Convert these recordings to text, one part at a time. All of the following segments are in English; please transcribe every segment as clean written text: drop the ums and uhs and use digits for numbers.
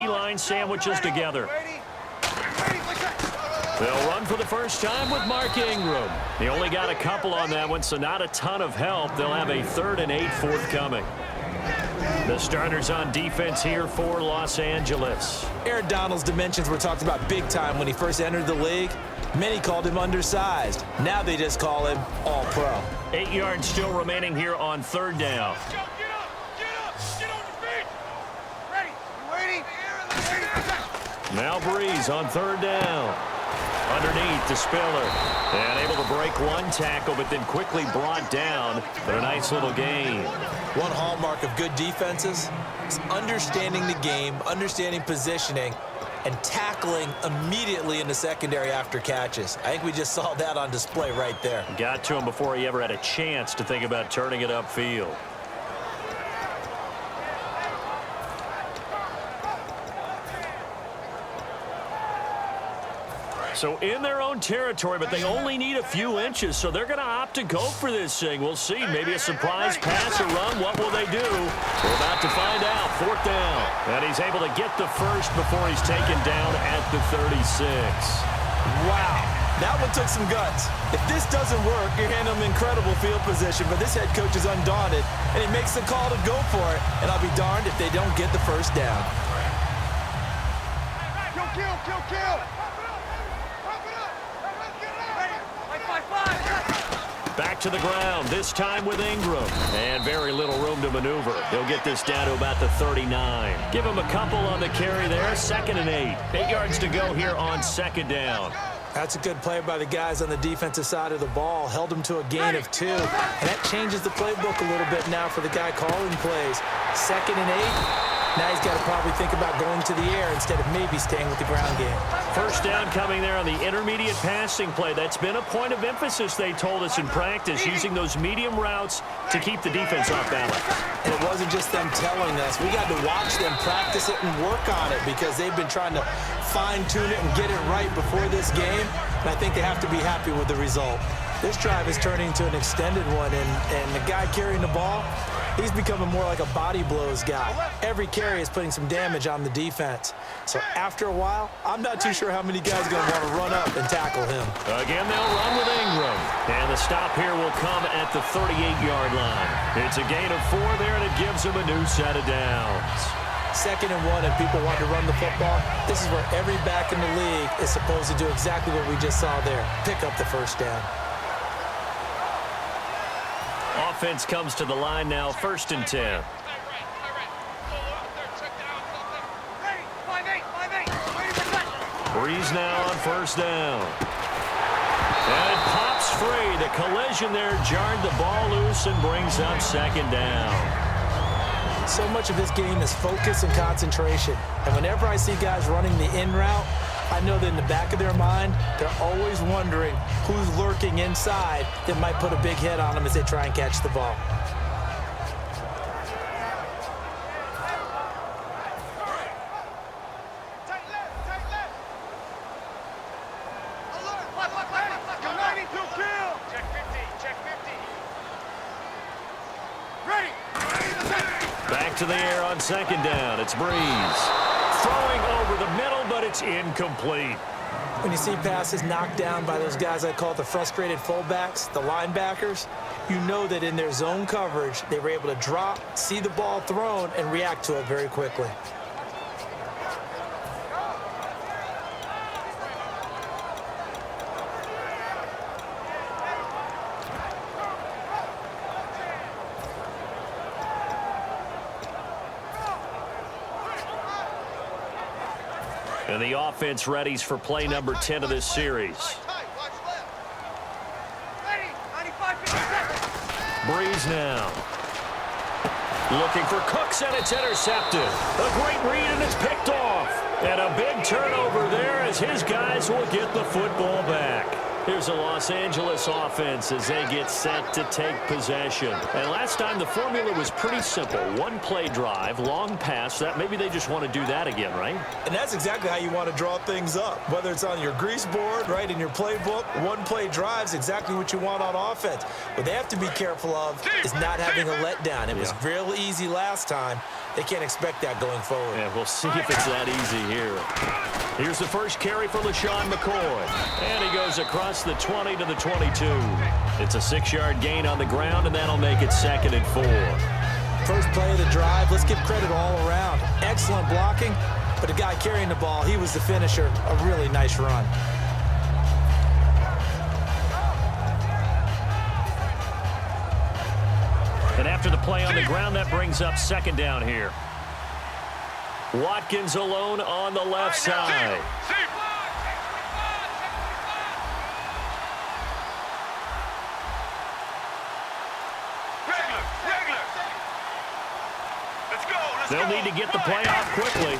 line sandwiches together. They'll run for the first time with Mark Ingram. He only got a couple on that one, so not a ton of help. They'll have a 3rd and 8 forthcoming. The starters on defense here for Los Angeles. Aaron Donald's dimensions were talked about big time when he first entered the league. Many called him undersized. Now they just call him all-pro. 8 yards still remaining here on 3rd down. Now Breeze on 3rd down. Underneath to Spiller. And able to break one tackle, but then quickly brought down. But a nice little gain. One hallmark of good defenses is understanding the game, understanding positioning, and tackling immediately in the secondary after catches. I think we just saw that on display right there. Got to him before he ever had a chance to think about turning it upfield. So in their own territory, but they only need a few inches, so they're going to opt to go for this thing. We'll see. Maybe a surprise pass or run. What will they do? We're about to find out. 4th down. And he's able to get the first before he's taken down at the 36. Wow. That one took some guts. If this doesn't work, you're handing them incredible field position, but this head coach is undaunted, and he makes the call to go for it, and I'll be darned if they don't get the first down. Kill. Back to the ground, this time with Ingram. And very little room to maneuver. He'll get this down to about the 39. Give him a couple on the carry there. 2nd and 8. 8 yards to go here on 2nd down. That's a good play by the guys on the defensive side of the ball. Held them to a gain of 2. And that changes the playbook a little bit now for the guy calling plays. 2nd and 8. Now he's got to probably think about going to the air instead of maybe staying with the ground game. First down coming there on the intermediate passing play. That's been a point of emphasis, they told us in practice, using those medium routes to keep the defense off balance. And it wasn't just them telling us. We got to watch them practice it and work on it because they've been trying to fine-tune it and get it right before this game. And I think they have to be happy with the result. This drive is turning into an extended one, and the guy carrying the ball, he's becoming more like a body blows guy. Every carry is putting some damage on the defense. So after a while, I'm not too sure how many guys are going to want to run up and tackle him. Again, they'll run with Ingram. And the stop here will come at the 38-yard line. It's a gain of 4 there, and it gives him a new set of downs. 2nd and 1, and people want to run the football. This is where every back in the league is supposed to do exactly what we just saw there. Pick up the first down. Offense comes to the line now, 1st and 10. Breeze now on 1st down. And it pops free. The collision there jarred the ball loose and brings up 2nd down. So much of this game is focus and concentration. And whenever I see guys running the in route, I know that in the back of their mind, they're always wondering who's lurking inside that might put a big hit on them as they try and catch the ball. Back to the air on 2nd down. It's Breeze. Throwing over the middle, but it's incomplete. When you see passes knocked down by those guys I call the frustrated fullbacks, the linebackers, you know that in their zone coverage, they were able to drop, see the ball thrown, and react to it very quickly. And the offense readies for play number 10 of this series. Breeze now. Looking for Cooks, and it's intercepted. A great read, and it's picked off. And a big turnover there as his guys will get the football back. Here's a Los Angeles offense as they get set to take possession. And last time the formula was pretty simple. One play drive, long pass. That maybe they just want to do that again, right? And that's exactly how you want to draw things up. Whether it's on your grease board, right, in your playbook, one play drives exactly what you want on offense. What they have to be careful of is not having a letdown. It was real easy last time. They can't expect that going forward. Yeah, we'll see if it's that easy here. Here's the first carry for LaShawn McCoy. And he goes across the 20 to the 22. It's a 6-yard gain on the ground, and that'll make it 2nd and 4. First play of the drive, let's give credit all around. Excellent blocking, but the guy carrying the ball, he was the finisher. A really nice run. And after the play on the ground, that brings up 2nd down here. Watkins alone on the left side. They'll need to get the play off quickly.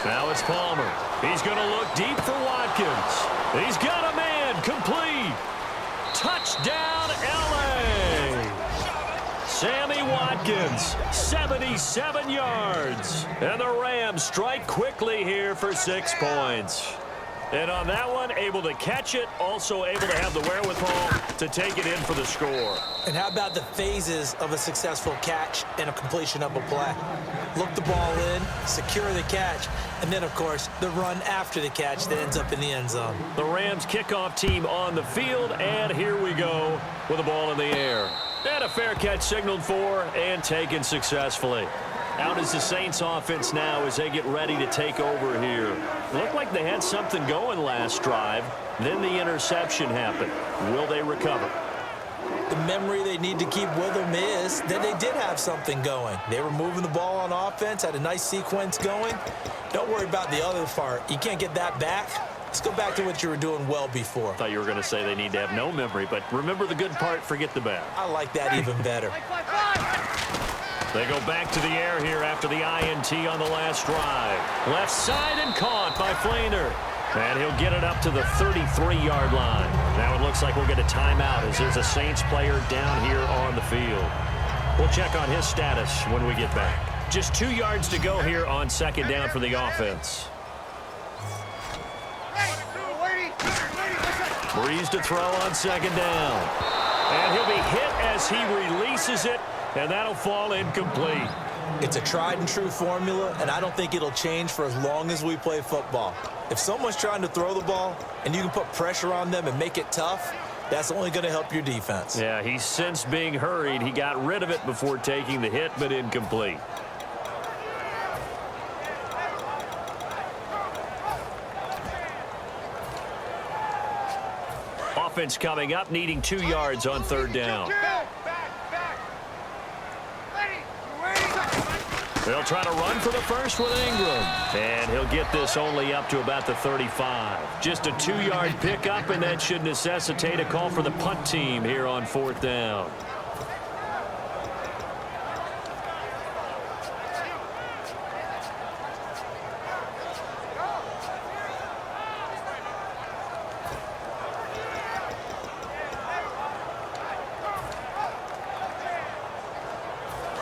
Now it's Palmer. He's going to look deep for Watkins. He's got a man. Complete. Touchdown, L.A. Sammy Watkins, 77 yards. And the Rams strike quickly here for 6 points. And on that one, able to catch it, also able to have the wherewithal to take it in for the score. And how about the phases of a successful catch and a completion of a play? Look the ball in, secure the catch, and then, of course, the run after the catch that ends up in the end zone. The Rams kickoff team on the field, and here we go with the ball in the air. And a fair catch signaled for and taken successfully. Out is the Saints offense now as they get ready to take over here. Looked like they had something going last drive. Then the interception happened. Will they recover? The memory they need to keep with them is that they did have something going. They were moving the ball on offense, had a nice sequence going. Don't worry about the other part. You can't get that back. Let's go back to what you were doing well before. I thought you were going to say they need to have no memory, but remember the good part, forget the bad. I like that even better. They go back to the air here after the INT on the last drive. Left side and caught by Flainer. And he'll get it up to the 33-yard line. Now it looks like we'll get a timeout as there's a Saints player down here on the field. We'll check on his status when we get back. Just 2 yards to go here on 2nd down for the offense. Breeze to throw on 2nd down. And he'll be hit as he releases it. And that'll fall incomplete. It's a tried and true formula, and I don't think it'll change for as long as we play football. If someone's trying to throw the ball and you can put pressure on them and make it tough, that's only going to help your defense. Yeah, he's since being hurried. He got rid of it before taking the hit, but incomplete. Offense coming up, needing 2 yards on 3rd down. They'll try to run for the first with Ingram. And he'll get this only up to about the 35. Just a 2-yard pickup, and that should necessitate a call for the punt team here on 4th down.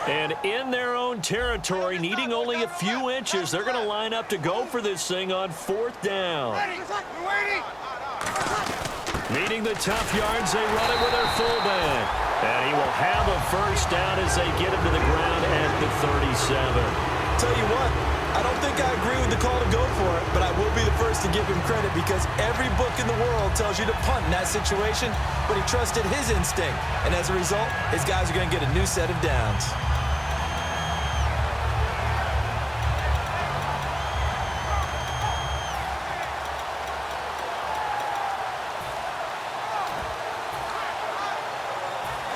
And in their own territory, needing only a few inches, they're going to line up to go for this thing on 4th down. Needing the tough yards, they run it with their fullback. And he will have a first down as they get him to the ground at the 37. Tell you what, I don't think I agree with the call to go for it, but I will be the first to give him credit because every book in the world tells you to punt in that situation, but he trusted his instinct. And as a result, his guys are going to get a new set of downs.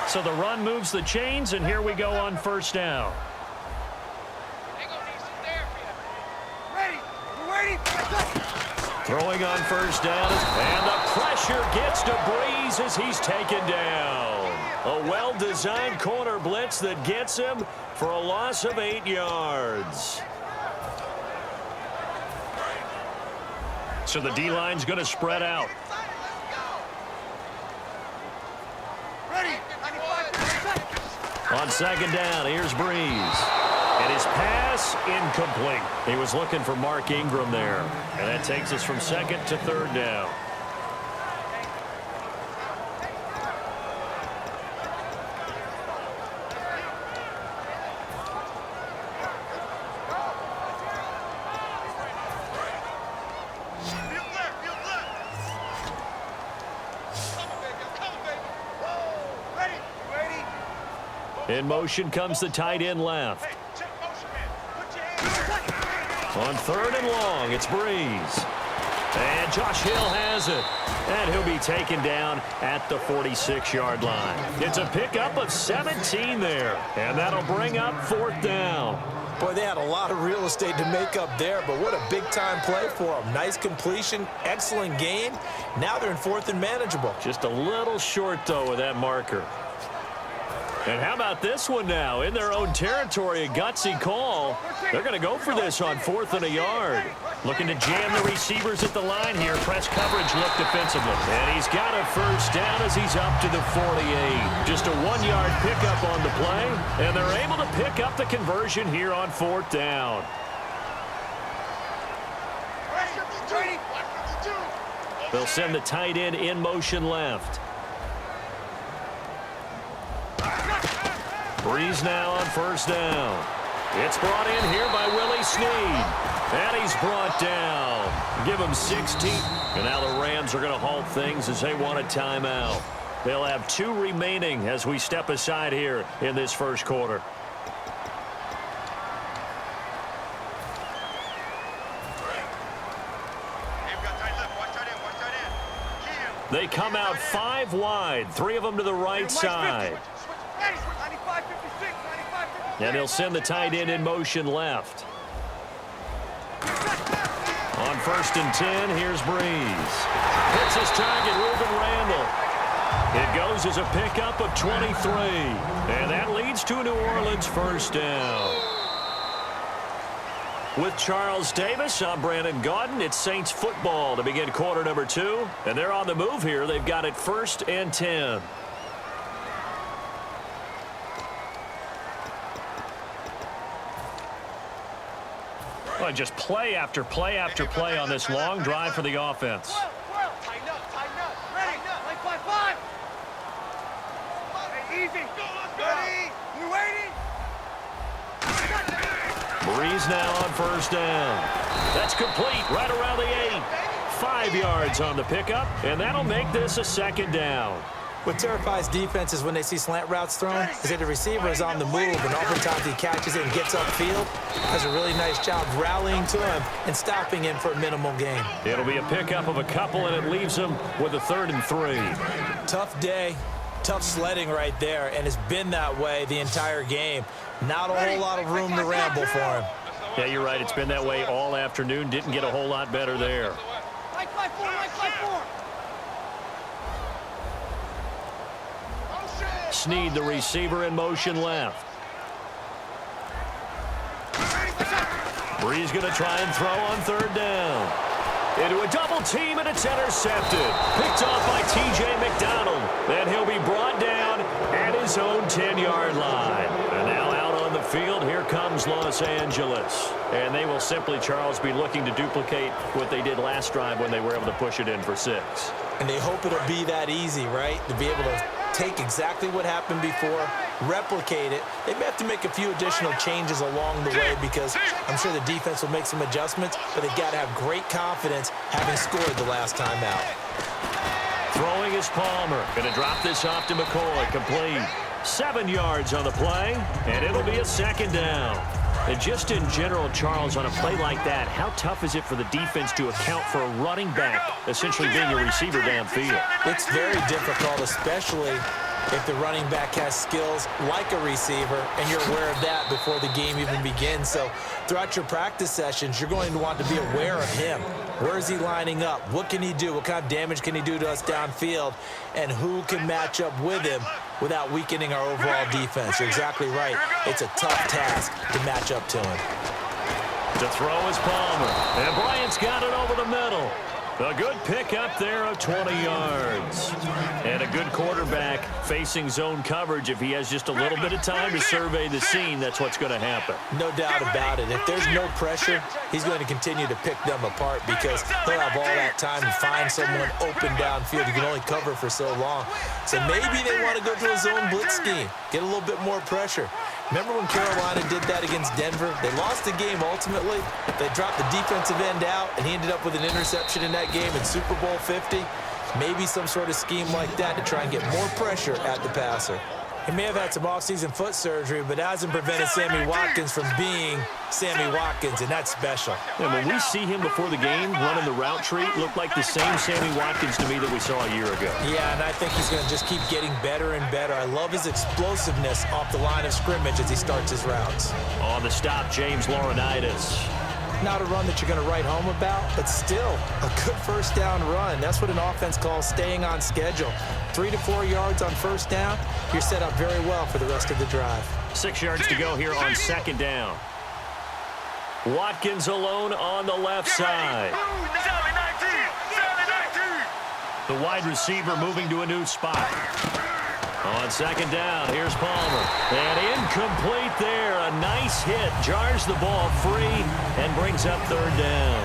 So the run moves the chains, and here we go on 1st down. Throwing on 1st down, and the pressure gets to Breeze as he's taken down. A well-designed corner blitz that gets him for a loss of 8 yards. So the D-line's going to spread out. On second down, here's Breeze. And his pass incomplete. He was looking for Mark Ingram there. And that takes us from second to third down. In motion comes the tight end left. On third and long, it's Breeze. And Josh Hill has it. And he'll be taken down at the 46-yard line. It's a pickup of 17 there. And that'll bring up fourth down. Boy, they had a lot of real estate to make up there, but what a big-time play for them. Nice completion, excellent gain. Now they're in fourth and manageable. Just a little short, though, with that marker. And how about this one now? In their own territory, a gutsy call. They're going to go for this on fourth and a yard. Looking to jam the receivers at the line here. Press coverage look defensively. And he's got a first down as he's up to the 48. Just a 1-yard pickup on the play. And they're able to pick up the conversion here on fourth down. They'll send the tight end in motion left. Breeze now on first down. It's brought in here by Willie Snead. And he's brought down. Give him 16. And now the Rams are going to halt things as they want a timeout. They'll have 2 remaining as we step aside here in this first quarter. They come out 5 wide. 3 of them to the right side. And he'll send the tight end in motion left. On first and 10, here's Breeze. Hits his target, Ruben Randall. It goes as a pickup of 23. And that leads to a New Orleans first down. With Charles Davis, I'm Brandon Gaudin. It's Saints football to begin quarter number 2. And they're on the move here. They've got it first and 10. Well, just play after play after play on this long drive for the offense. Tighten up. Ready. 5-5. Hey, easy. Ready. You waiting? Breeze now on first down. That's complete right around the 8. 5 yards on the pickup, and that'll make this a second down. What terrifies defenses when they see slant routes thrown is that the receiver is on the move, and oftentimes he catches it and gets upfield. Does a really nice job rallying to him and stopping him for a minimal gain. It'll be a pickup of a couple, and it leaves them with a 3rd and 3. Tough day, tough sledding right there, and it's been that way the entire game. Not a whole lot of room to ramble for him. Yeah, you're right. It's been that way all afternoon. Didn't get a whole lot better there. 5-4. Snead, the receiver, in motion left. Breeze going to try and throw on 3rd down. Into a double team, and it's intercepted. Picked off by T.J. McDonald. Then he'll be brought down at his own 10-yard line. And now out on the field, here comes Los Angeles. And they will simply, Charles, be looking to duplicate what they did last drive when they were able to push it in for 6. And they hope it'll be that easy, right? To be able to take exactly what happened before, replicate it. They may have to make a few additional changes along the way because I'm sure the defense will make some adjustments, but they've got to have great confidence having scored the last time out. Throwing is Palmer. Going to drop this off to McCoy. Complete. 7 yards on the play, and it'll be a 2nd down. And just in general, Charles, on a play like that, how tough is it for the defense to account for a running back essentially being a receiver downfield? It's very difficult, especially if the running back has skills like a receiver, and you're aware of that before the game even begins. So throughout your practice sessions, you're going to want to be aware of him. Where is he lining up? What can he do? What kind of damage can he do to us downfield? And who can match up with him without weakening our overall defense? You're exactly right. It's a tough task to match up to him. To throw is Palmer. And Bryant's got it over the middle. A good pick up there of 20 yards. And a good quarterback facing zone coverage. If he has just a little bit of time to survey the scene, that's what's going to happen. No doubt about it. If there's no pressure, he's going to continue to pick them apart because he'll have all that time to find someone open downfield. You can only cover for so long. So maybe they want to go to a zone blitz scheme, get a little bit more pressure. Remember when Carolina did that against Denver? They lost the game ultimately. They dropped the defensive end out, and he ended up with an interception in that game in Super Bowl 50. Maybe some sort of scheme like that to try and get more pressure at the passer. He may have had some offseason foot surgery, but that hasn't prevented Sammy Watkins from being Sammy Watkins, and that's special. And when we see him before the game running the route tree, it looked like the same Sammy Watkins to me that we saw a year ago. Yeah, and I think he's going to just keep getting better and better. I love his explosiveness off the line of scrimmage as he starts his routes. On the stop, James Laurinaitis. Not a run that you're going to write home about, but still a good first down run. That's what an offense calls staying on schedule. 3 to 4 yards on first down, you're set up very well for the rest of the drive. 6 yards to go here on second down. Watkins alone on the left side. The wide receiver moving to a new spot. On second down, here's Palmer. And incomplete there. A nice hit. Jars the ball free and brings up third down.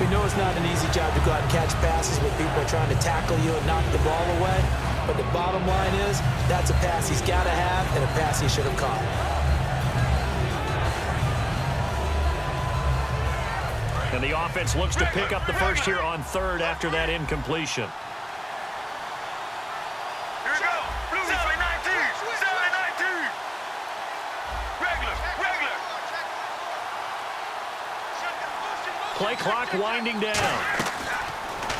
We know it's not an easy job to go out and catch passes when people are trying to tackle you and knock the ball away. But the bottom line is, that's a pass he's got to have and a pass he should have caught. And the offense looks to pick up the first here on third after that incompletion. Play clock winding down.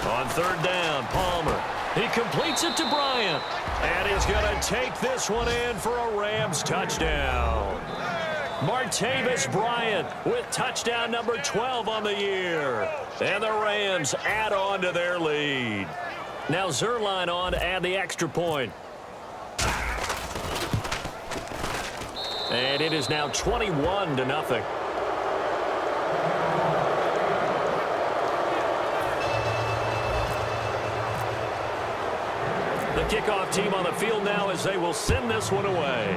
On third down, Palmer. He completes it to Bryant. And he's going to take this one in for a Rams touchdown. Martavis Bryant with touchdown number 12 on the year. And the Rams add on to their lead. Now Zerline on to add the extra point. And it is now 21-0. The kickoff team on the field now as they will send this one away.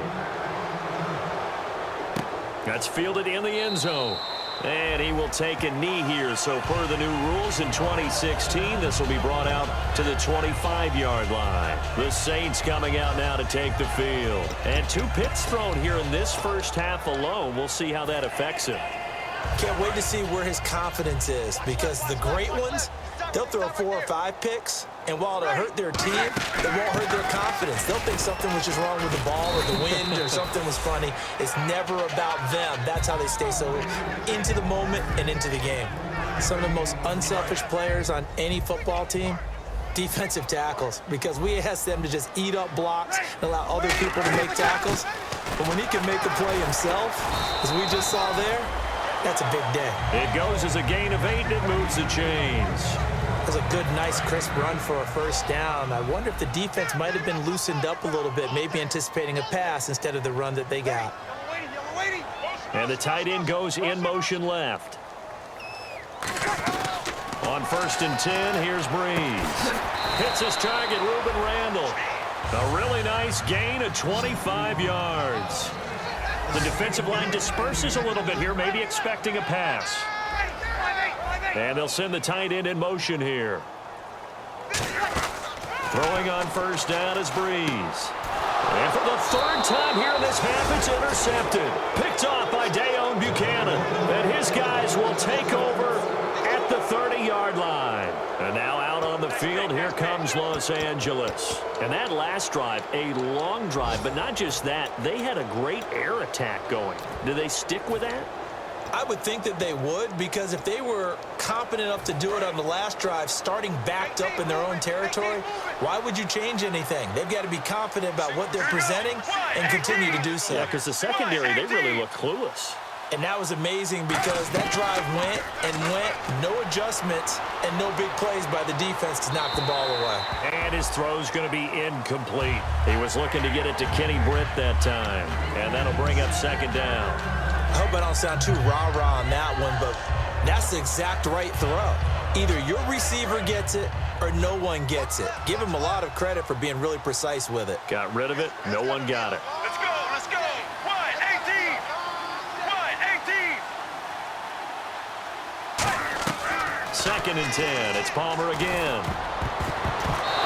That's fielded in the end zone. And he will take a knee here. So per the new rules in 2016, this will be brought out to the 25-yard line. The Saints coming out now to take the field. And 2 picks thrown here in this first half alone. We'll see how that affects him. Can't wait to see where his confidence is, because the great ones, they'll throw 4 or 5 picks, and while it'll hurt their team, it won't hurt their confidence. They'll think something was just wrong with the ball or the wind or something was funny. It's never about them. That's how they stay so into the moment and into the game. Some of the most unselfish players on any football team, defensive tackles, because we ask them to just eat up blocks and allow other people to make tackles. But when he can make a play himself, as we just saw there, that's a big day. It goes as a gain of 8, and it moves the chains. That was a good, nice, crisp run for a first down. I wonder if the defense might have been loosened up a little bit, maybe anticipating a pass instead of the run that they got. And the tight end goes in motion left. On 1st and 10, here's Breeze. Hits his target, Ruben Randall. A really nice gain of 25 yards. The defensive line disperses a little bit here, maybe expecting a pass. And they'll send the tight end in motion here. Throwing on first down is Breeze. And for the 3rd time here in this half, it's intercepted. Picked off by Dayon Buchanan. And his guys will take over at the 30-yard line. And now out on the field, here comes Los Angeles. And that last drive, a long drive, but not just that, they had a great air attack going. Do they stick with that? I would think that they would, because if they were competent enough to do it on the last drive, starting backed up in their own territory, why would you change anything? They've got to be confident about what they're presenting and continue to do so. Yeah, because the secondary, they really look clueless. And that was amazing because that drive went and went, no adjustments and no big plays by the defense to knock the ball away. And his throw's going to be incomplete. He was looking to get it to Kenny Britt that time. And that'll bring up second down. I hope I don't sound too rah-rah on that one, but that's the exact right throw. Either your receiver gets it or no one gets it. Give him a lot of credit for being really precise with it. Got rid of it. No one got it. Let's go, let's go. Wide, 18. Wide, 18. Second and 10. It's Palmer again.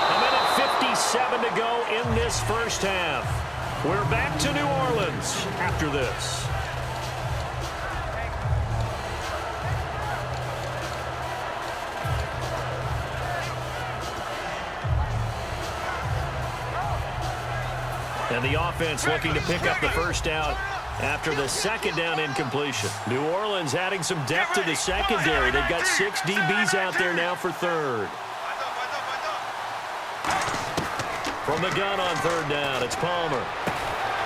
A minute 57 to go in this first half. We're back to New Orleans after this. And the offense looking to pick up the first down after the second down incompletion. New Orleans adding some depth to the secondary. They've got 6 DBs out there now for third. From the gun on third down, it's Palmer.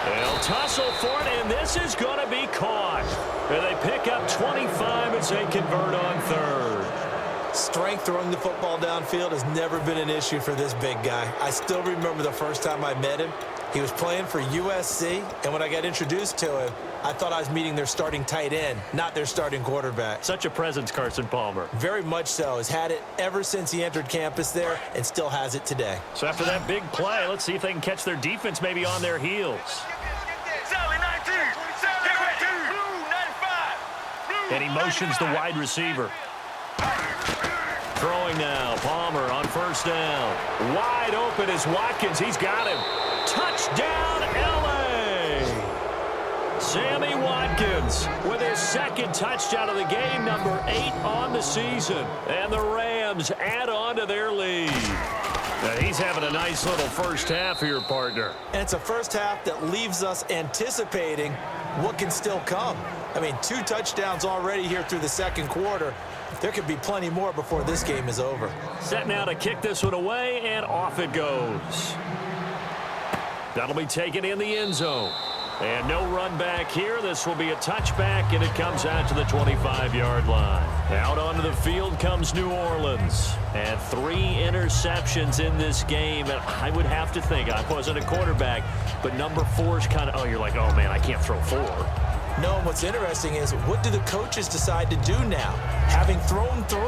They'll tussle for it, and this is going to be caught. And they pick up 25 as they convert on third. Strength throwing the football downfield has never been an issue for this big guy. I still remember the first time I met him. He was playing for USC, and when I got introduced to him, I thought I was meeting their starting tight end, not their starting quarterback. Such a presence, Carson Palmer. Very much so. Has had it ever since he entered campus there and still has it today. So after that big play, let's see if they can catch their defense maybe on their heels. Sally 19. Blue 95. And he motions the wide receiver. Throwing now. Palmer on first down. Wide open is Watkins. He's got him. Touchdown, L.A. Sammy Watkins with his second touchdown of the game, number 8 on the season. And the Rams add on to their lead. Now he's having a nice little first half here, partner. And it's a first half that leaves us anticipating what can still come. I mean, 2 touchdowns already here through the second quarter. There could be plenty more before this game is over. Set now to kick this one away, and off it goes. That'll be taken in the end zone. And no run back here. This will be a touchback, and it comes out to the 25-yard line. Out onto the field comes New Orleans. And 3 interceptions in this game. And I would have to think, I wasn't a quarterback, but number 4 is kind of, oh, you're like, oh, man, I can't throw 4. No, and what's interesting is, what do the coaches decide to do now? Having thrown 3,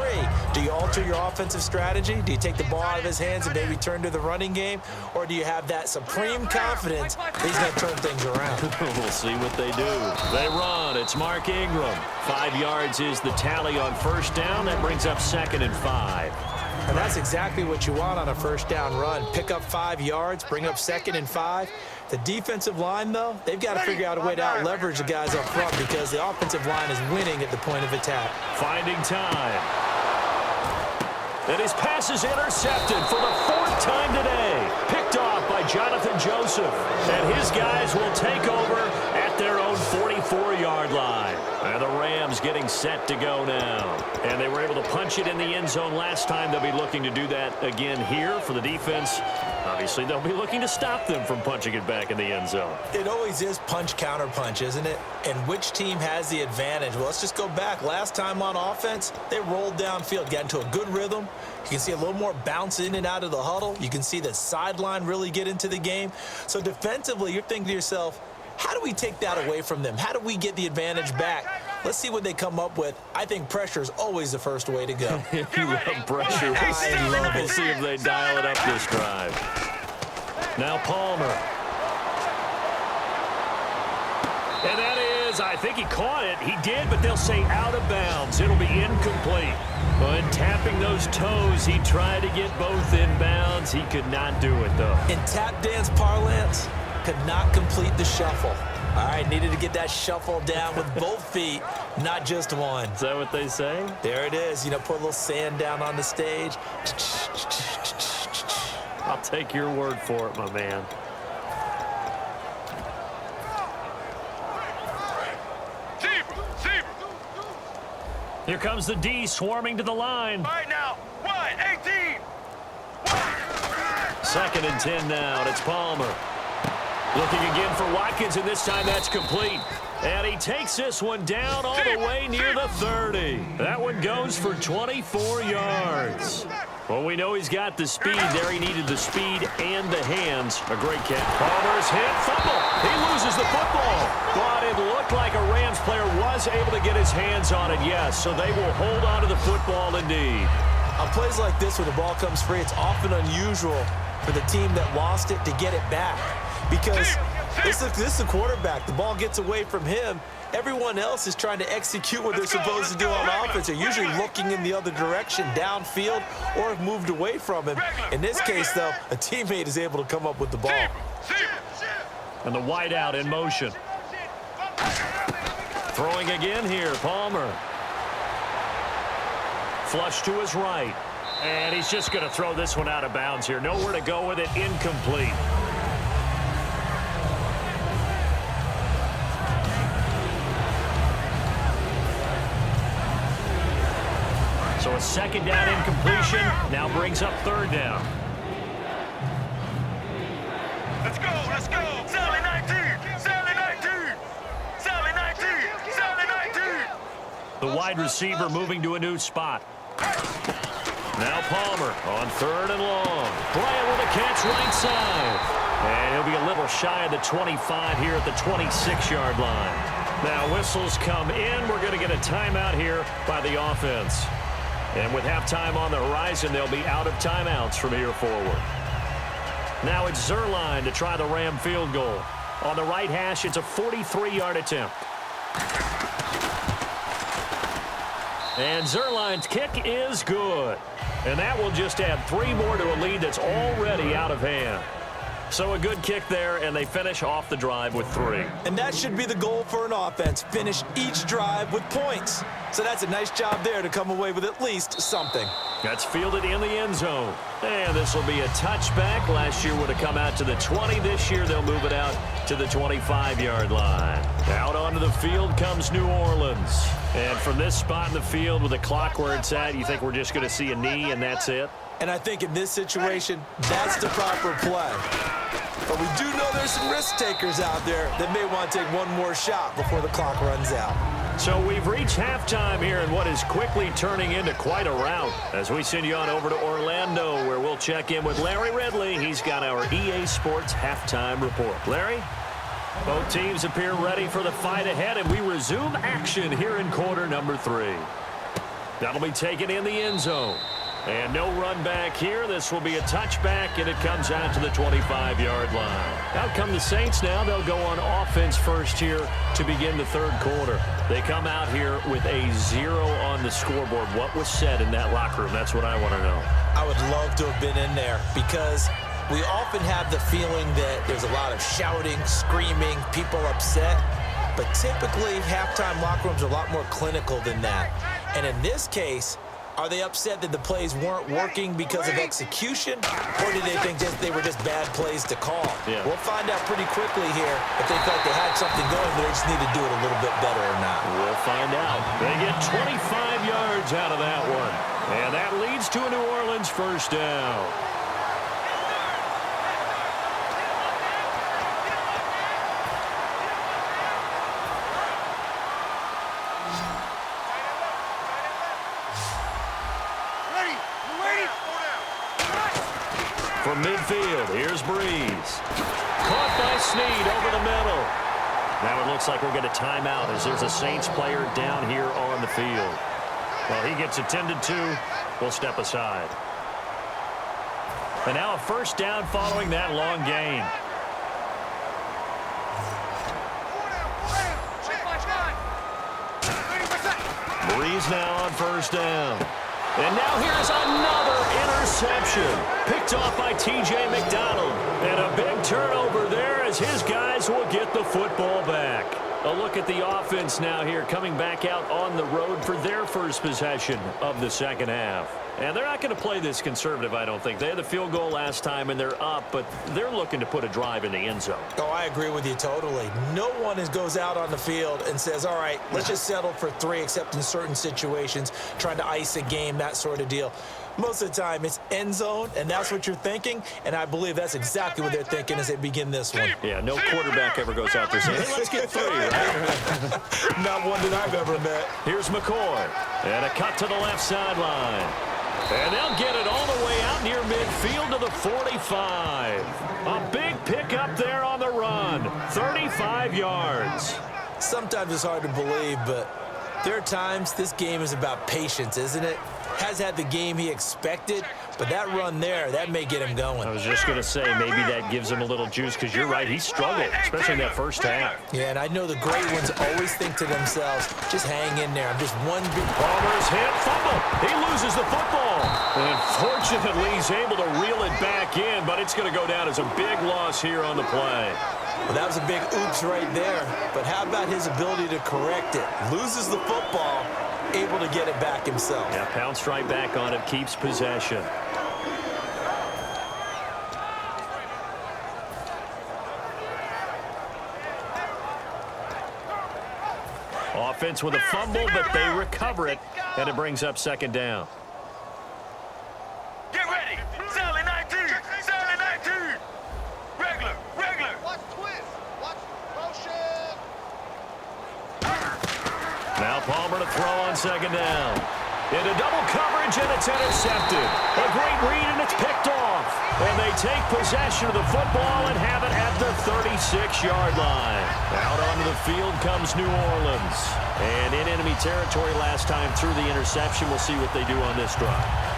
do you alter your offensive strategy? Do you take the ball out of his hands and maybe turn to the running game? Or do you have that supreme confidence that he's going to turn things around? We'll see what they do. They run. It's Mark Ingram. 5 yards is the tally on first down. That brings up 2nd and 5. And that's exactly what you want on a first down run. Pick up 5 yards, bring up 2nd and 5. The defensive line, though, they've got to figure out a way to out-leverage the guys up front because the offensive line is winning at the point of attack. Finding time. And his pass is intercepted for the 4th time today. Picked off by Jonathan Joseph. And his guys will take over at their own 44-yard line. And the Rams getting set to go now. And they were able to punch it in the end zone last time. They'll be looking to do that again here for the defense. Obviously, they'll be looking to stop them from punching it back in the end zone. It always is punch-counter-punch, isn't it? And which team has the advantage? Well, let's just go back. Last time on offense, they rolled downfield, got into a good rhythm. You can see a little more bounce in and out of the huddle. You can see the sideline really get into the game. So defensively, you're thinking to yourself, how do we take that away from them? How do we get the advantage back? Let's see what they come up with. I think pressure is always the first way to go. If you love pressure, I love it. We'll see if they dial it up this drive. Now Palmer. And that is, I think he caught it. He did, but they'll say out of bounds. It'll be incomplete. But tapping those toes, he tried to get both in bounds. He could not do it, though. In tap dance parlance, could not complete the shuffle. All right, needed to get that shuffle down with both feet, not just one. Is that what they say? There it is. You know, put a little sand down on the stage. I'll take your word for it, my man. Here comes the D swarming to the line. All right now, wide, 18. 2nd and 10 now, and it's Palmer. Looking again for Watkins, and this time that's complete. And he takes this one down all the way near the 30. That one goes for 24 yards. Well, we know he's got the speed there. He needed the speed and the hands. A great catch. Palmer's hit. Fumble. He loses the football. But it looked like a Rams player was able to get his hands on it, yes. So they will hold on to the football indeed. On plays like this, when the ball comes free, it's often unusual for the team that lost it to get it back. Because this is the quarterback. The ball gets away from him. Everyone else is trying to execute what they're supposed to do on offense. They're usually looking in the other direction, downfield, or have moved away from him. In this case, though, a teammate is able to come up with the ball. And the wideout in motion. Throwing again here, Palmer. Flush to his right. And he's just going to throw this one out of bounds here. Nowhere to go with it. Incomplete. So a second down incompletion now brings up third down. Let's go, let's go. Sally 19, Sally 19, Sally 19, Sally 19. The wide receiver moving to a new spot. Now Palmer on third and long. Bryant with a catch right side. And he'll be a little shy of the 25 here at the 26-yard line. Now whistles come in. We're going to get a timeout here by the offense. And with halftime on the horizon, they'll be out of timeouts from here forward. Now it's Zuerlein to try the Ram field goal. On the right hash, it's a 43-yard attempt. And Zuerlein's kick is good. And that will just add 3 more to a lead that's already out of hand. So a good kick there, and they finish off the drive with 3. And that should be the goal for an offense. Finish each drive with points. So that's a nice job there to come away with at least something. That's fielded in the end zone. And this will be a touchback. Last year would have come out to the 20. This year they'll move it out to the 25-yard line. Out onto the field comes New Orleans. And from this spot in the field with the clock where it's at, you think we're just going to see a knee and that's it? And I think in this situation, that's the proper play. But we do know there's some risk takers out there that may want to take one more shot before the clock runs out. So we've reached halftime here in what is quickly turning into quite a rout as we send you on over to Orlando where we'll check in with Larry Ridley. He's got our EA Sports halftime report. Larry? Both teams appear ready for the fight ahead, and we resume action here in quarter number 3. That'll be taken in the end zone. And no run back here. This will be a touchback, and it comes out to the 25-yard line. Out come the Saints now. They'll go on offense first here to begin the third quarter. They come out here with a 0 on the scoreboard. What was said in that locker room? That's what I want to know. I would love to have been in there because we often have the feeling that there's a lot of shouting, screaming, people upset. But typically, halftime locker rooms are a lot more clinical than that. And in this case, are they upset that the plays weren't working because of execution, or do they think that they were just bad plays to call? Yeah. We'll find out pretty quickly here if they felt they had something going, but they just need to do it a little bit better or not. We'll find out. They get 25 yards out of that one. And that leads to a New Orleans first down. From midfield, here's Breeze. Caught by Snead over the middle. Now it looks like we'll get a timeout as there's a Saints player down here on the field. Well, he gets attended to. We'll step aside. And now a first down following that long gain. Breeze now on first down. And now here's another interception. Picked off by T.J. McDonald. And a big turnover there as his guys will get the football back. A look at the offense now here coming back out on the road for their first possession of the second half. And they're not going to play this conservative, I don't think. They had the field goal last time, and they're up, but they're looking to put a drive in the end zone. Oh, I agree with you totally. No one goes out on the field and says, all right, let's just settle for 3, except in certain situations, trying to ice a game, that sort of deal. Most of the time, it's end zone, and that's what you're thinking, and I believe that's exactly what they're thinking as they begin this one. Yeah, no quarterback ever goes out there saying, hey, let's get 3, right? Not one that I've ever met. Here's McCoy, and a cut to the left sideline. And they'll get it all the way out near midfield to the 45. A big pickup there on the run. 35 yards. Sometimes it's hard to believe, but there are times this game is about patience, isn't it? Has had the game he expected, but that run there, that may get him going. I was just going to say, maybe that gives him a little juice, because you're right, he struggled, especially in that first half. Yeah, and I know the great ones always think to themselves, just hang in there. I'm just one big... Palmer's hit, fumble. He loses the football. And fortunately, he's able to reel it back in, but it's going to go down as a big loss here on the play. Well, that was a big oops right there, but how about his ability to correct it? Loses the football, able to get it back himself. Yeah, pounced right back on it, keeps possession. Offense with a fumble, but they recover it, and it brings up second down. Get ready. Sally 19. Sally 19. Regular. Watch twist. Watch motion. Now Palmer to throw on second down. Into double coverage, and it's intercepted. A great read, and it's picked off. And they take possession of the football and have it at the 36-yard line. Out onto the field comes New Orleans. And in enemy territory last time through the interception. We'll see what they do on this drive.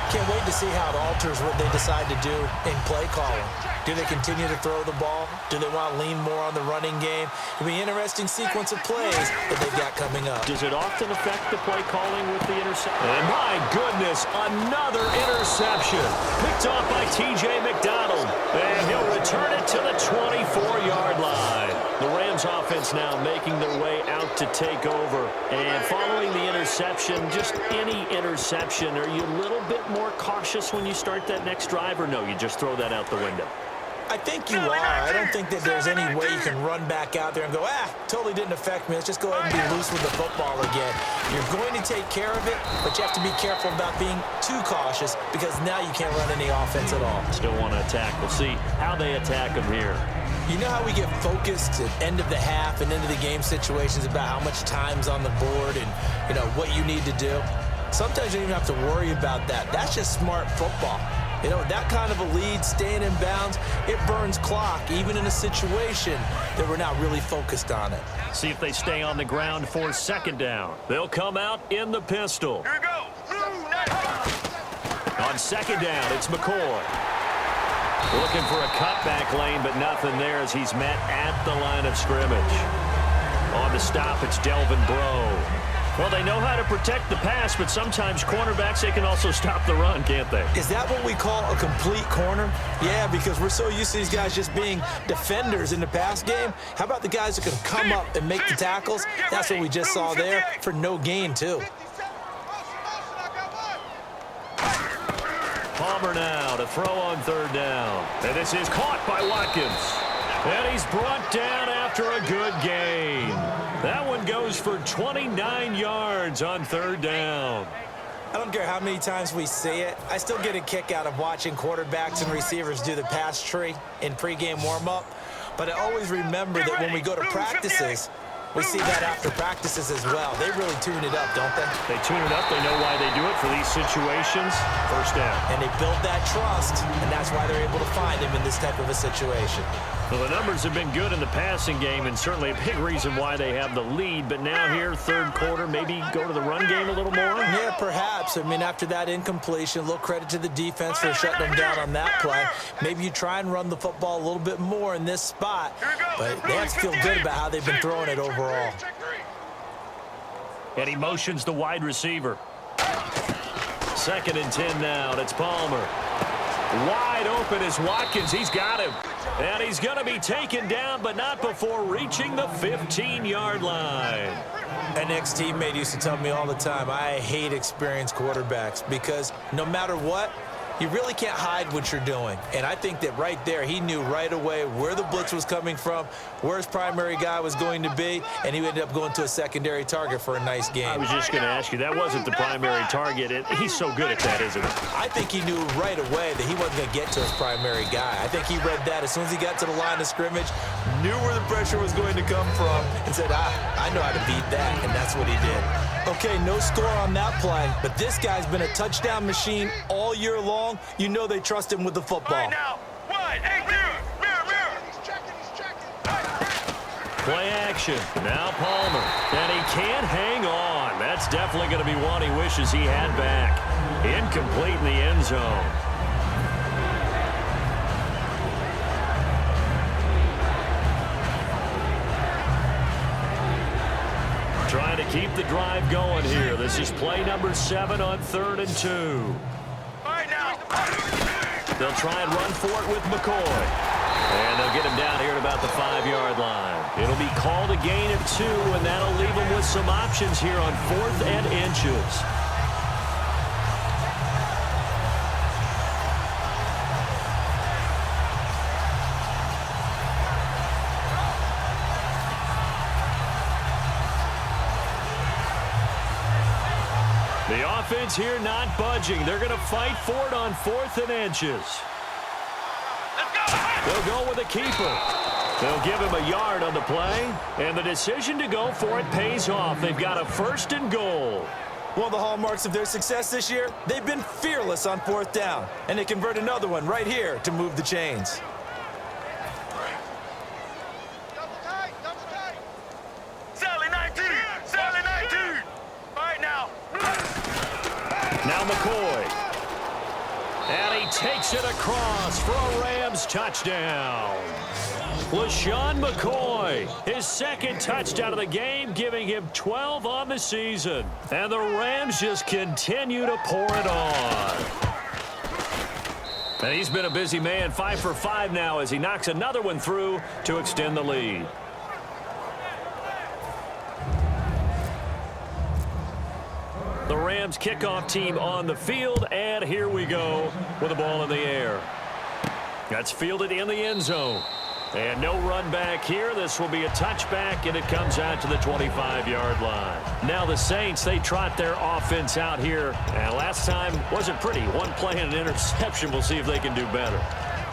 Can't wait to see how it alters what they decide to do in play calling. Do they continue to throw the ball? Do they want to lean more on the running game? It'll be an interesting sequence of plays that they've got coming up. Does it often affect the play calling with the interception? And my goodness, another interception. Picked off by T.J. McDonald. And he'll return it to the 24-yard line. The Rams offense now making their way out to take over. And following the interception, just any interception, are you a little bit more cautious when you start that next drive, or no, you just throw that out the window? I think you are. I don't think that there's any way you can run back out there and go, totally didn't affect me. Let's just go ahead and be loose with the football again. You're going to take care of it, but you have to be careful about being too cautious, because now you can't run any offense at all. Still want to attack. We'll see how they attack them here. You know how we get focused at end of the half and into the game situations about how much time's on the board and, what you need to do? Sometimes you don't even have to worry about that. That's just smart football. That kind of a lead, staying in bounds, it burns clock, even in a situation that we're not really focused on it. See if they stay on the ground for second down. They'll come out in the pistol. Here we go. On second down, it's McCoy. Looking for a cutback lane, but nothing there as he's met at the line of scrimmage. On the stop, it's Delvin Breaux. Well, they know how to protect the pass, but sometimes cornerbacks, they can also stop the run, can't they? Is that what we call a complete corner? Yeah, because we're so used to these guys just being defenders in the pass game. How about the guys that can come up and make the tackles? That's what we just saw there for no gain, too. Palmer now to throw on third down. And this is caught by Watkins. And he's brought down after a good gain. That one goes for 29 yards on third down. I don't care how many times we see it. I still get a kick out of watching quarterbacks and receivers do the pass tree in pregame warm-up. But I always remember that when we go to practices, we see that after practices as well. They really tune it up, don't they? They tune it up. They know why they do it for these situations. First down. And they build that trust, and that's why they're able to find him in this type of a situation. Well, the numbers have been good in the passing game, and certainly a big reason why they have the lead. But now here, third quarter, maybe go to the run game a little more? Yeah, perhaps. I mean, after that incompletion, a little credit to the defense for shutting them down on that play. Maybe you try and run the football a little bit more in this spot, but they have to feel good about how they've been throwing it overall. And he motions the wide receiver. 2nd and 10 now, and it's Palmer. Wide open is Watkins. He's got him. And he's going to be taken down, but not before reaching the 15-yard line. An ex-teammate used to tell me all the time, I hate experienced quarterbacks because no matter what, You really can't hide what you're doing. And I think that right there, he knew right away where the blitz was coming from, where his primary guy was going to be, and he ended up going to a secondary target for a nice game. I was just going to ask you, that wasn't the primary target. He's so good at that, isn't he? I think he knew right away that he wasn't going to get to his primary guy. I think he read that as soon as he got to the line of scrimmage, knew where the pressure was going to come from, and said, I know how to beat that, and that's what he did. Okay, no score on that play, but this guy's been a touchdown machine all year long. You know they trust him with the football. Right now, wide, hey, mirror. He's checking. Play action. Now Palmer. And he can't hang on. That's definitely going to be one he wishes he had back. Incomplete in the end zone. Trying to keep the drive going here. This is play number 7 on 3rd and 2. Right now. They'll try and run for it with McCoy. And they'll get him down here at about the 5-yard line. It'll be called a gain of 2, and that'll leave them with some options here on 4th and inches. The offense here not budging. They're going to fight for it on 4th and inches. Let's go. They'll go with a keeper. They'll give him a yard on the play, and the decision to go for it pays off. They've got a 1st and goal. One of the hallmarks of their success this year, they've been fearless on 4th down, and they convert another one right here to move the chains. Double tight. Sally 19. Right now. Now McCoy. And he takes it across for a Rams touchdown. LaShawn McCoy, his 2nd touchdown of the game, giving him 12 on the season. And the Rams just continue to pour it on. And he's been a busy man, 5 for 5 now as he knocks another one through to extend the lead. The Rams kickoff team on the field, and here we go with the ball in the air. That's fielded in the end zone. And no run back here. This will be a touchback, and it comes out to the 25-yard line. Now the Saints, they trot their offense out here. And last time wasn't pretty. One play and an interception. We'll see if they can do better.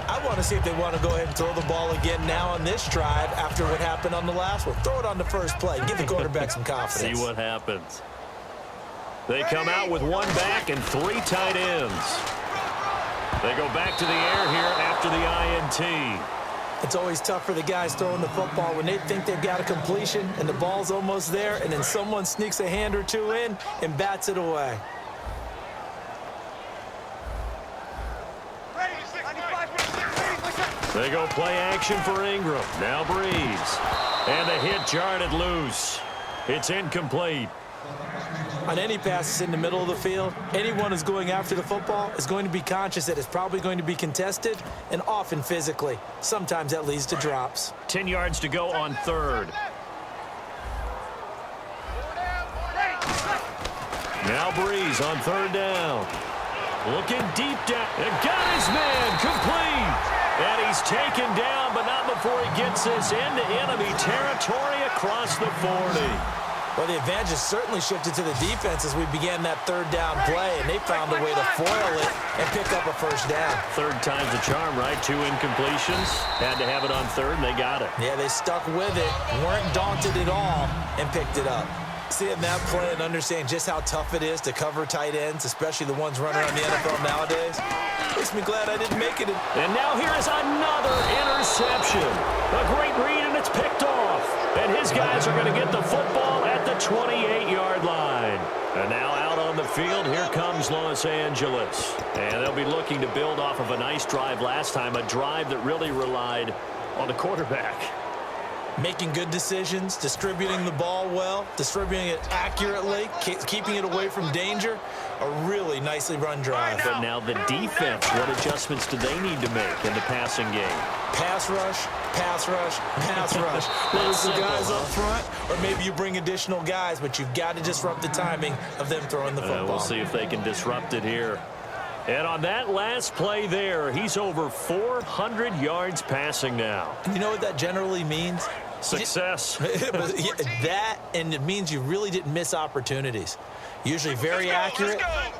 I want to see if they want to go ahead and throw the ball again now on this drive after what happened on the last one. Throw it on the first play. Give the quarterback some confidence. See what happens. They come out with 1 back and 3 tight ends. They go back to the air here after the INT. It's always tough for the guys throwing the football when they think they've got a completion and the ball's almost there, and then someone sneaks a hand or two in and bats it away. They go play action for Ingram. Now Breeze. And the hit jarred loose. It's incomplete. On any passes in the middle of the field, anyone who's going after the football is going to be conscious that it's probably going to be contested, and often physically. Sometimes that leads to drops. 10 yards to go on 3rd. Now Breeze on 3rd down. Looking deep down. And got his man complete. And he's taken down, but not before he gets this into enemy territory across the 40. Well, the advantage has certainly shifted to the defense as we began that 3rd down play, and they found a way to foil it and pick up a 1st down. 3rd time's the charm, right? 2 incompletions. Had to have it on 3rd, and they got it. Yeah, they stuck with it, weren't daunted at all, and picked it up. Seeing that play and understanding just how tough it is to cover tight ends, especially the ones running around the NFL nowadays, makes me glad I didn't make it. And now here is another interception. A great read, and it's picked off. And his guys are going to get the football at the 28-yard line. And now out on the field, here comes Los Angeles. And they'll be looking to build off of a nice drive last time, a drive that really relied on the quarterback. Making good decisions, distributing the ball well, distributing it accurately, keeping it away from danger. A really nicely run drive. But now the defense, what adjustments do they need to make in the passing game? Pass rush, pass rush, pass rush. Whether it's the guys up front or maybe you bring additional guys, but you've got to disrupt the timing of them throwing the football. We'll see if they can disrupt it here. And on that last play there, he's over 400 yards passing now. You know what that generally means? Success. That, and it means you really didn't miss opportunities. Usually very accurate.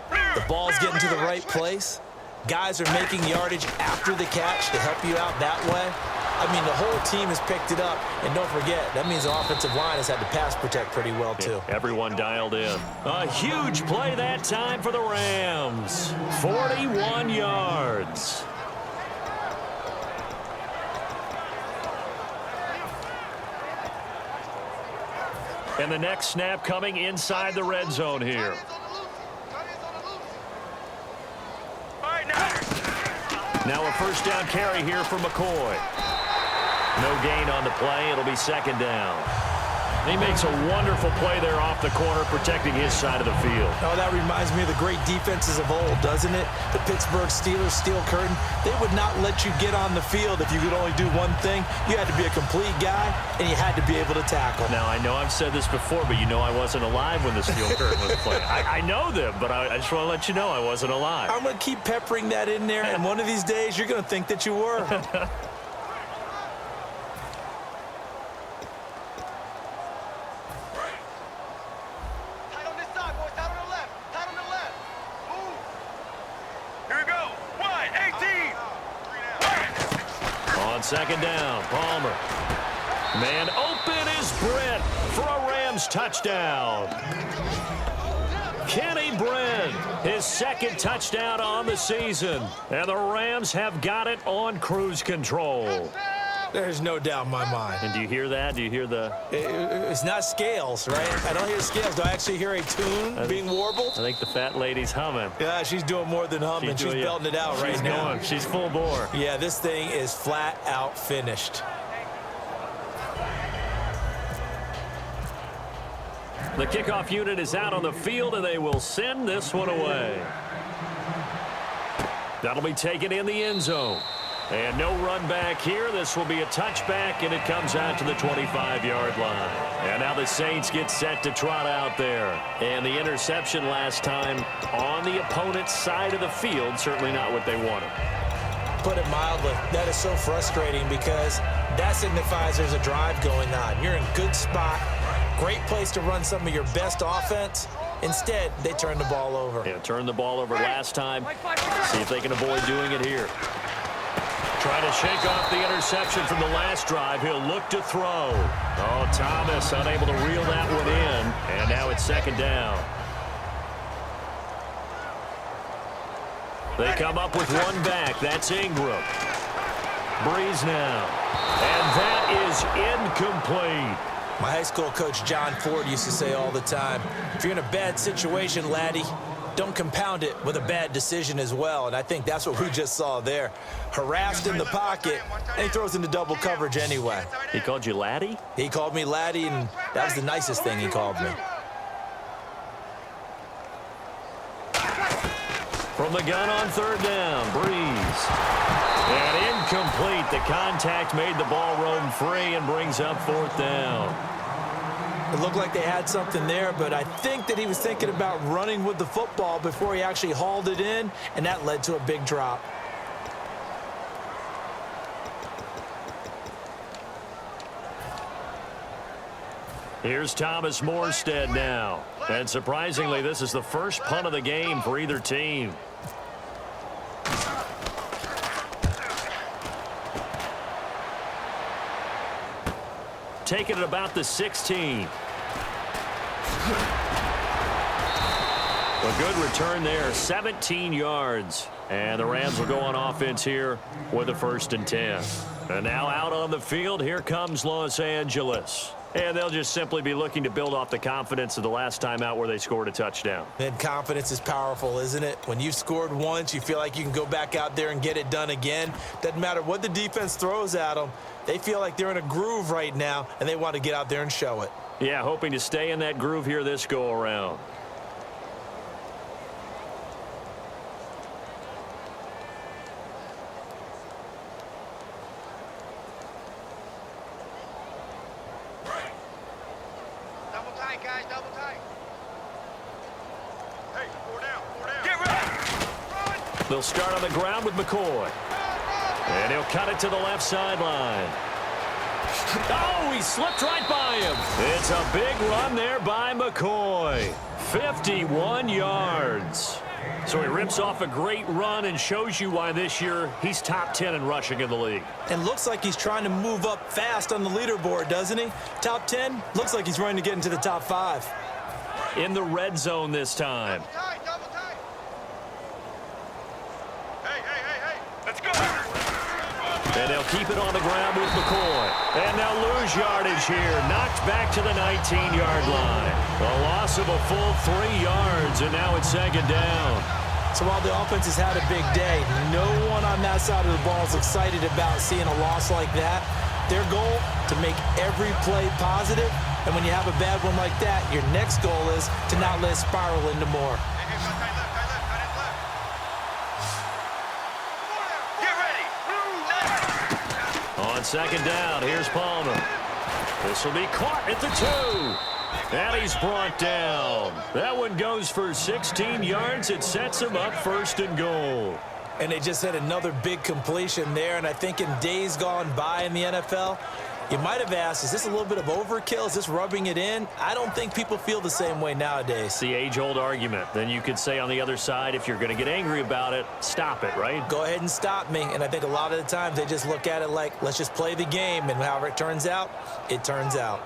The ball's getting to the right place. Guys are making yardage after the catch to help you out that way. I mean, the whole team has picked it up. And don't forget, that means the offensive line has had to pass protect pretty well, too. Yeah, everyone dialed in. A huge play that time for the Rams. 41 yards. And the next snap coming inside the red zone here. Now a first down carry here for McCoy. No gain on the play. It'll be second down. He makes a wonderful play there off the corner, protecting his side of the field. Oh, that reminds me of the great defenses of old, doesn't it? The Pittsburgh Steelers steel curtain. They would not let you get on the field if you could only do one thing. You had to be a complete guy, and you had to be able to tackle. Now, I know I've said this before, but you know I wasn't alive when the steel curtain was playing. I know them, but I just want to let you know I wasn't alive. I'm going to keep peppering that in there, and one of these days you're going to think that you were. Second down, Palmer. Man open is Brent for a Rams touchdown. Kenny Brent, his second touchdown on the season. And the Rams have got it on cruise control. There's no doubt in my mind. And do you hear that? Do you hear the... It's not scales, right? I don't hear scales. Do I actually hear a tune being warbled? I think the fat lady's humming. Yeah, she's doing more than humming. She's belting it out right now. Going. She's full bore. Yeah, this thing is flat out finished. The kickoff unit is out on the field, and they will send this one away. That'll be taken in the end zone. And no run back here. This will be a touchback, and it comes out to the 25-yard line. And now the Saints get set to trot out there. And the interception last time on the opponent's side of the field, certainly not what they wanted. Put it mildly, that is so frustrating because that signifies there's a drive going on. You're in a good spot, great place to run some of your best offense. Instead, they turn the ball over. Yeah, turned the ball over last time. See if they can avoid doing it here. Trying to shake off the interception from the last drive. He'll look to throw. Oh, Thomas unable to reel that one in. And now it's second down. They come up with one back. That's Ingram. Breeze now. And that is incomplete. My high school coach, John Ford, used to say all the time, if you're in a bad situation, laddie, don't compound it with a bad decision as well. And I think that's what we just saw there. Harassed in the pocket, and he throws into double coverage anyway. He called you laddie? He called me laddie, and that was the nicest thing he called me. From the gun on third down, Breeze. And incomplete. The contact made the ball roam free and brings up fourth down. It looked like they had something there, but I think that he was thinking about running with the football before he actually hauled it in, and that led to a big drop. Here's Thomas Morstead now. And surprisingly, this is the first punt of the game for either team. Taking it about the 16. A good return there, 17 yards. And the Rams will go on offense here with a 1st and 10. And now out on the field, here comes Los Angeles. And they'll just simply be looking to build off the confidence of the last time out where they scored a touchdown. And confidence is powerful, isn't it? When you've scored once, you feel like you can go back out there and get it done again. Doesn't matter what the defense throws at them. They feel like they're in a groove right now, and they want to get out there and show it. Yeah, hoping to stay in that groove here this go-around. Double tight, guys, double tight. Hey, 4 down, 4 down. Get ready. Run! They'll start on the ground with McCoy. And he'll cut it to the left sideline. Oh, he slipped right by him. It's a big run there by McCoy. 51 yards. So he rips off a great run and shows you why this year he's top 10 in rushing in the league. And looks like he's trying to move up fast on the leaderboard, doesn't he? Top 10, looks like he's running to get into the top 5. In the red zone this time. Double tight. Hey, let's go. And they'll keep it on the ground with McCoy. And they'll lose yardage here. Knocked back to the 19-yard line. A loss of a full 3 yards, and now it's second down. So while the offense has had a big day, no one on that side of the ball is excited about seeing a loss like that. Their goal, to make every play positive. And when you have a bad one like that, your next goal is to not let it spiral into more. Hey, tight left. Get ready. On second down, here's Palmer. This will be caught at the 2. And he's brought down. That one goes for 16 yards. It sets him up first and goal. And they just had another big completion there. And I think in days gone by in the NFL, you might have asked, is this a little bit of overkill? Is this rubbing it in? I don't think people feel the same way nowadays. It's the age-old argument. Then you could say on the other side, if you're going to get angry about it, stop it, right? Go ahead and stop me. And I think a lot of the times they just look at it like, let's just play the game. And however it turns out, it turns out.